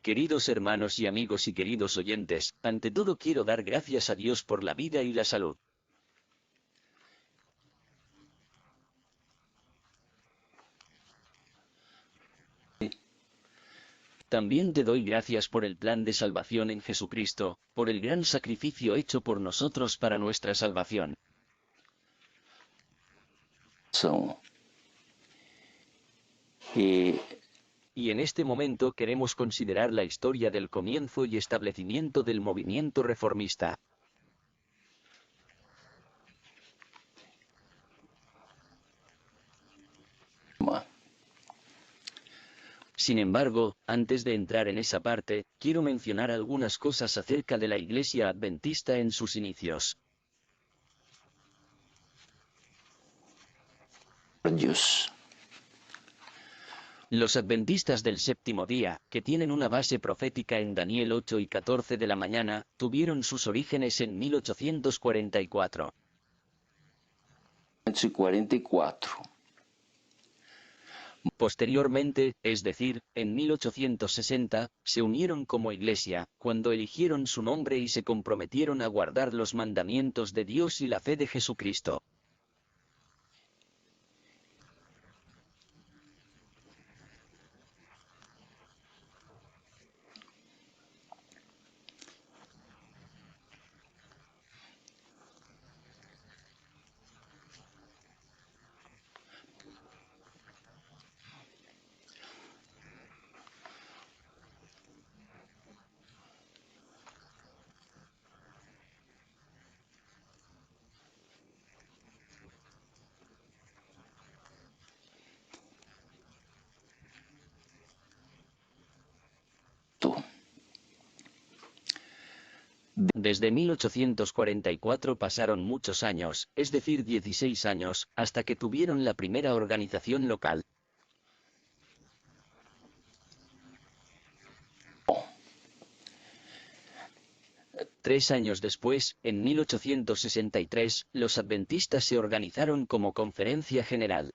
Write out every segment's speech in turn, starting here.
Queridos hermanos y amigos y queridos oyentes, ante todo quiero dar gracias a Dios por la vida y la salud. También te doy gracias por el plan de salvación en Jesucristo, por el gran sacrificio hecho por nosotros para nuestra salvación. Y en este momento queremos considerar la historia del comienzo y establecimiento del movimiento reformista. Sin embargo, antes de entrar en esa parte, quiero mencionar algunas cosas acerca de la Iglesia Adventista en sus inicios. Los adventistas del séptimo día, que tienen una base profética en Daniel 8 y 14 de la mañana, tuvieron sus orígenes en 1844. Posteriormente, es decir, en 1860, se unieron como iglesia, cuando eligieron su nombre y se comprometieron a guardar los mandamientos de Dios y la fe de Jesucristo. Desde 1844 pasaron muchos años, es decir 16 años, hasta que tuvieron la primera organización local. Tres años después, en 1863, los adventistas se organizaron como Conferencia General.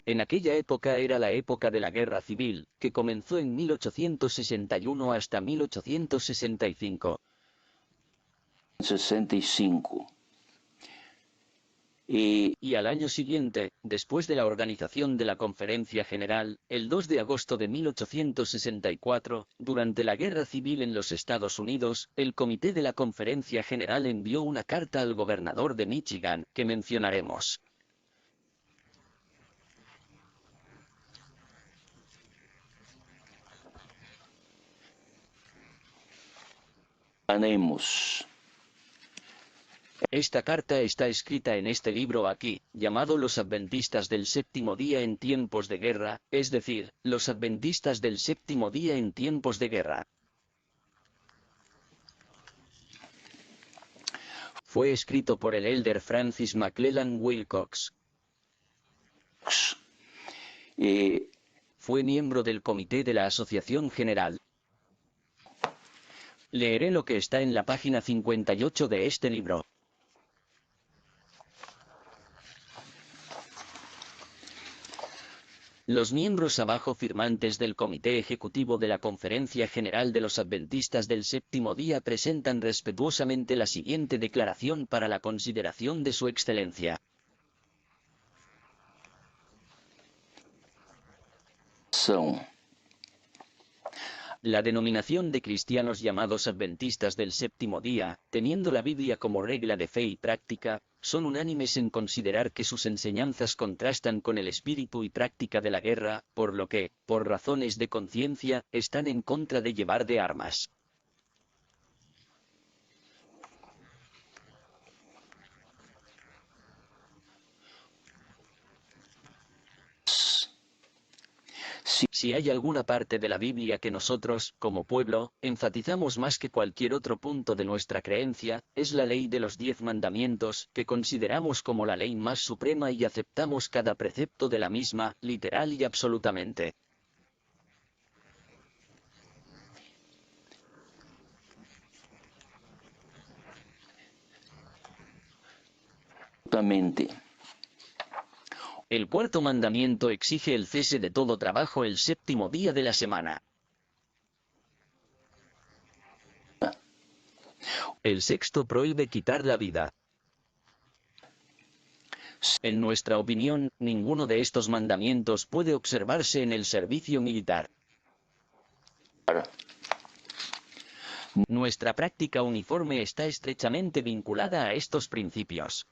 En aquella época era la época de la Guerra Civil, que comenzó en 1861 hasta 1865. Y al año siguiente, después de la organización de la Conferencia General, el 2 de agosto de 1864, durante la Guerra Civil en los Estados Unidos, el Comité de la Conferencia General envió una carta al gobernador de Michigan, que mencionaremos. Esta carta está escrita en este libro aquí, llamado Los Adventistas del Séptimo Día en Tiempos de Guerra, es decir, Los Adventistas del Séptimo Día en Tiempos de Guerra. Fue escrito por el elder Francis McClellan Wilcox. Fue miembro del comité de la Asociación General. Leeré lo que está en la página 58 de este libro. Los miembros abajo firmantes del Comité Ejecutivo de la Conferencia General de los Adventistas del Séptimo Día presentan respetuosamente la siguiente declaración para la consideración de su excelencia. La denominación de cristianos llamados adventistas del séptimo día, teniendo la Biblia como regla de fe y práctica, son unánimes en considerar que sus enseñanzas contrastan con el espíritu y práctica de la guerra, por lo que, por razones de conciencia, están en contra de llevar de armas. Si hay alguna parte de la Biblia que nosotros, como pueblo, enfatizamos más que cualquier otro punto de nuestra creencia, es la ley de los 10 mandamientos, que consideramos como la ley más suprema y aceptamos cada precepto de la misma, literal y absolutamente. El cuarto mandamiento exige el cese de todo trabajo el séptimo día de la semana. El sexto prohíbe quitar la vida. En nuestra opinión, ninguno de estos mandamientos puede observarse en el servicio militar. Nuestra práctica uniforme está estrechamente vinculada a estos principios.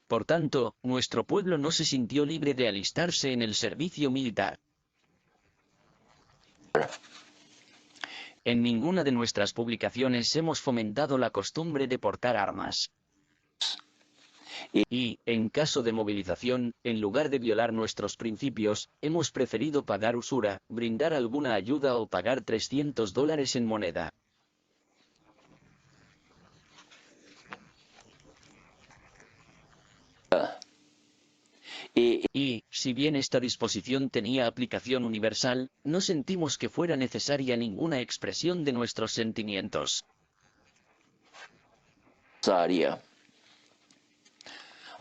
Por tanto, nuestro pueblo no se sintió libre de alistarse en el servicio militar. En ninguna de nuestras publicaciones hemos fomentado la costumbre de portar armas. Y, en caso de movilización, en lugar de violar nuestros principios, hemos preferido pagar usura, brindar alguna ayuda o pagar $300 en moneda. Y, si bien esta disposición tenía aplicación universal, no sentimos que fuera necesaria ninguna expresión de nuestros sentimientos.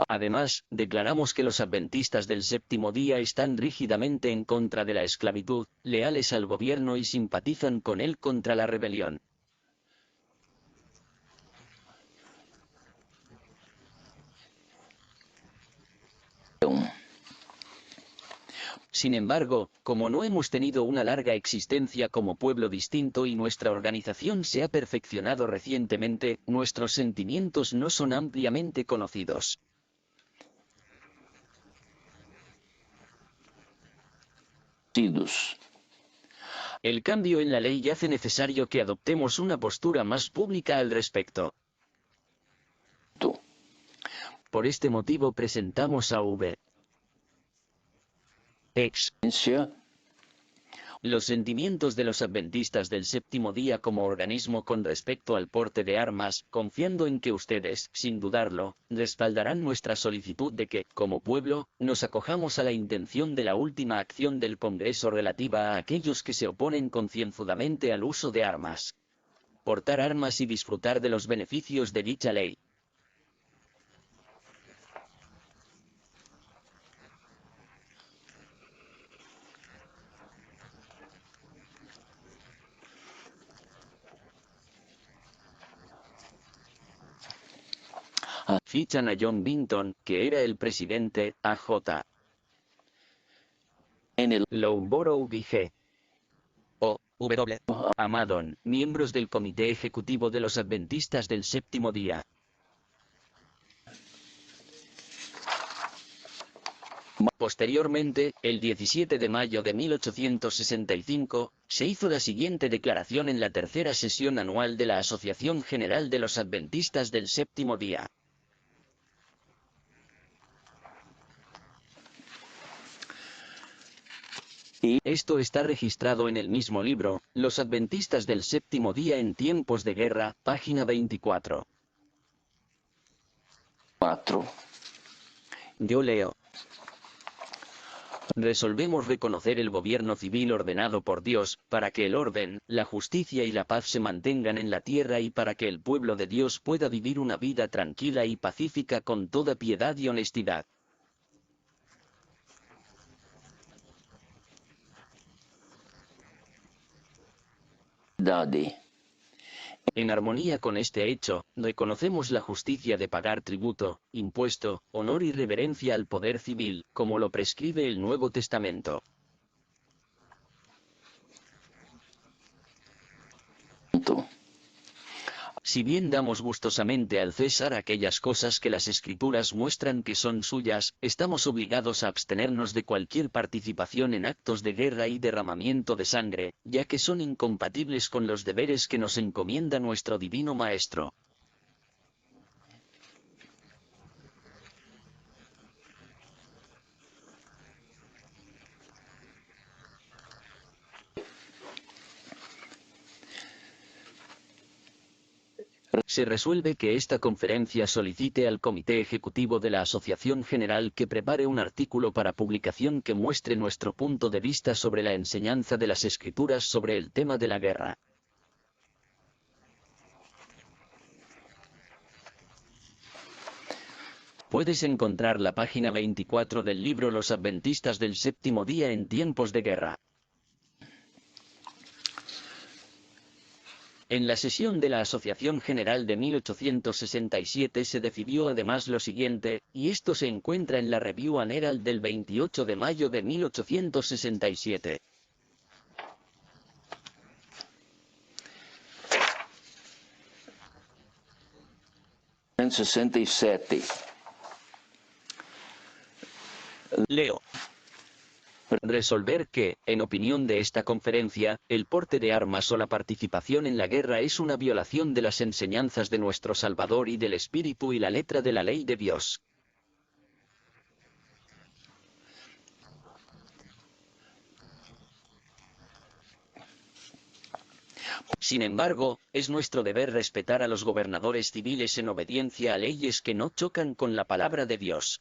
Además, declaramos que los adventistas del séptimo día están rígidamente en contra de la esclavitud, leales al gobierno y simpatizan con él contra la rebelión. Sin embargo, como no hemos tenido una larga existencia como pueblo distinto y nuestra organización se ha perfeccionado recientemente, nuestros sentimientos no son ampliamente conocidos. El cambio en la ley hace necesario que adoptemos una postura más pública al respecto. Por este motivo presentamos a V. X. Los sentimientos de los adventistas del séptimo día como organismo con respecto al porte de armas, confiando en que ustedes, sin dudarlo, respaldarán nuestra solicitud de que, como pueblo, nos acojamos a la intención de la última acción del Congreso relativa a aquellos que se oponen concienzudamente al uso de armas. Portar armas y disfrutar de los beneficios de dicha ley. Fichan a John Binton, que era el presidente, A.J. Loughborough y G. O. W. Amadon, miembros del Comité Ejecutivo de los Adventistas del Séptimo Día. Posteriormente, el 17 de mayo de 1865, se hizo la siguiente declaración en la tercera sesión anual de la Asociación General de los Adventistas del Séptimo Día. Esto está registrado en el mismo libro, Los Adventistas del Séptimo Día en Tiempos de Guerra, página 24. Yo leo. Resolvemos reconocer el gobierno civil ordenado por Dios, para que el orden, la justicia y la paz se mantengan en la tierra y para que el pueblo de Dios pueda vivir una vida tranquila y pacífica con toda piedad y honestidad. En armonía con este hecho, reconocemos la justicia de pagar tributo, impuesto, honor y reverencia al poder civil, como lo prescribe el Nuevo Testamento. Si bien damos gustosamente al César aquellas cosas que las Escrituras muestran que son suyas, estamos obligados a abstenernos de cualquier participación en actos de guerra y derramamiento de sangre, ya que son incompatibles con los deberes que nos encomienda nuestro Divino Maestro. Se resuelve que esta conferencia solicite al Comité Ejecutivo de la Asociación General que prepare un artículo para publicación que muestre nuestro punto de vista sobre la enseñanza de las Escrituras sobre el tema de la guerra. Puedes encontrar la página 24 del libro Los Adventistas del Séptimo Día en tiempos de guerra. En la sesión de la Asociación General de 1867 se decidió además lo siguiente, y esto se encuentra en la Review and Herald del 28 de mayo de 1867. Leo. Resolver que, en opinión de esta conferencia, el porte de armas o la participación en la guerra es una violación de las enseñanzas de nuestro Salvador y del espíritu y la letra de la ley de Dios. Sin embargo, es nuestro deber respetar a los gobernadores civiles en obediencia a leyes que no chocan con la palabra de Dios.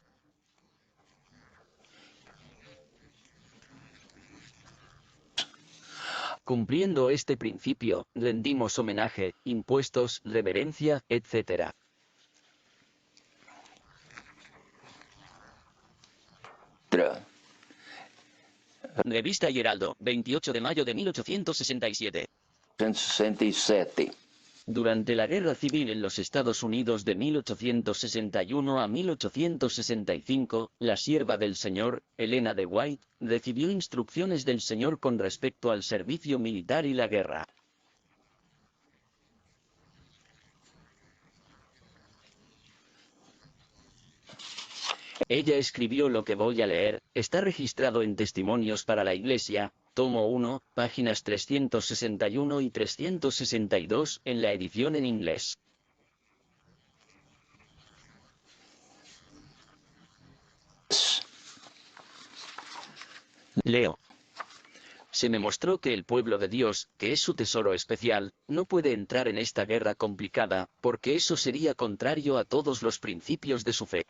Cumpliendo este principio, rendimos homenaje, impuestos, reverencia, etc. Revista y Heraldo, 28 de mayo de 1867. Durante la Guerra Civil en los Estados Unidos de 1861 a 1865, la sierva del Señor, Helena de White, recibió instrucciones del Señor con respecto al servicio militar y la guerra. Ella escribió lo que voy a leer, está registrado en Testimonios para la Iglesia, tomo 1, páginas 361 y 362, en la edición en inglés. Leo. Se me mostró que el pueblo de Dios, que es su tesoro especial, no puede entrar en esta guerra complicada, porque eso sería contrario a todos los principios de su fe.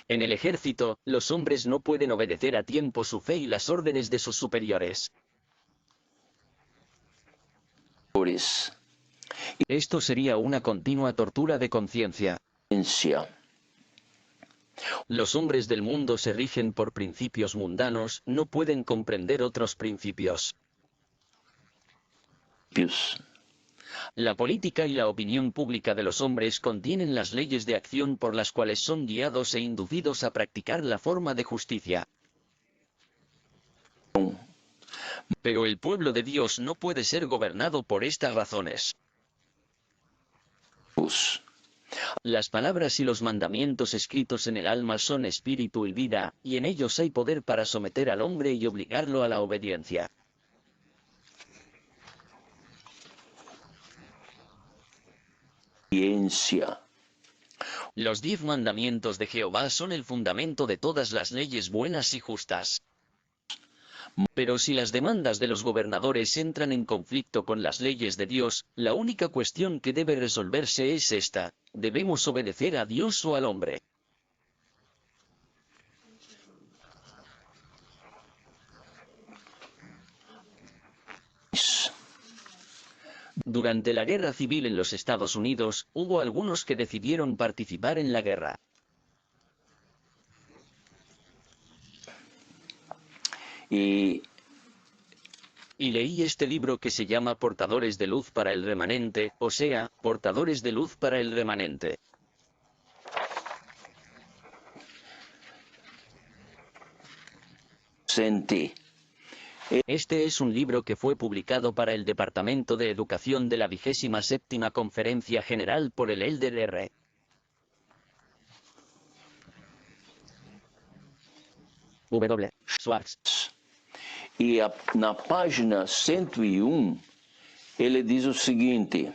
En el ejército, los hombres no pueden obedecer a tiempo su fe y las órdenes de sus superiores. Esto sería una continua tortura de conciencia. Los hombres del mundo se rigen por principios mundanos, no pueden comprender otros principios. La política y la opinión pública de los hombres contienen las leyes de acción por las cuales son guiados e inducidos a practicar la forma de justicia. Pero el pueblo de Dios no puede ser gobernado por estas razones. Las palabras y los mandamientos escritos en el alma son espíritu y vida, y en ellos hay poder para someter al hombre y obligarlo a la obediencia. Los 10 mandamientos de Jehová son el fundamento de todas las leyes buenas y justas. Pero si las demandas de los gobernadores entran en conflicto con las leyes de Dios, la única cuestión que debe resolverse es esta: ¿debemos obedecer a Dios o al hombre? Durante la Guerra Civil en los Estados Unidos, hubo algunos que decidieron participar en la guerra. Y leí este libro que se llama Portadores de Luz para el Remanente, o sea, Portadores de Luz para el Remanente. Sentí. Este es un libro que fue publicado para el Departamento de Educación de la 27ª Conferencia General por el Elder R. W. Schwartz. E na página 101, ele diz o seguinte: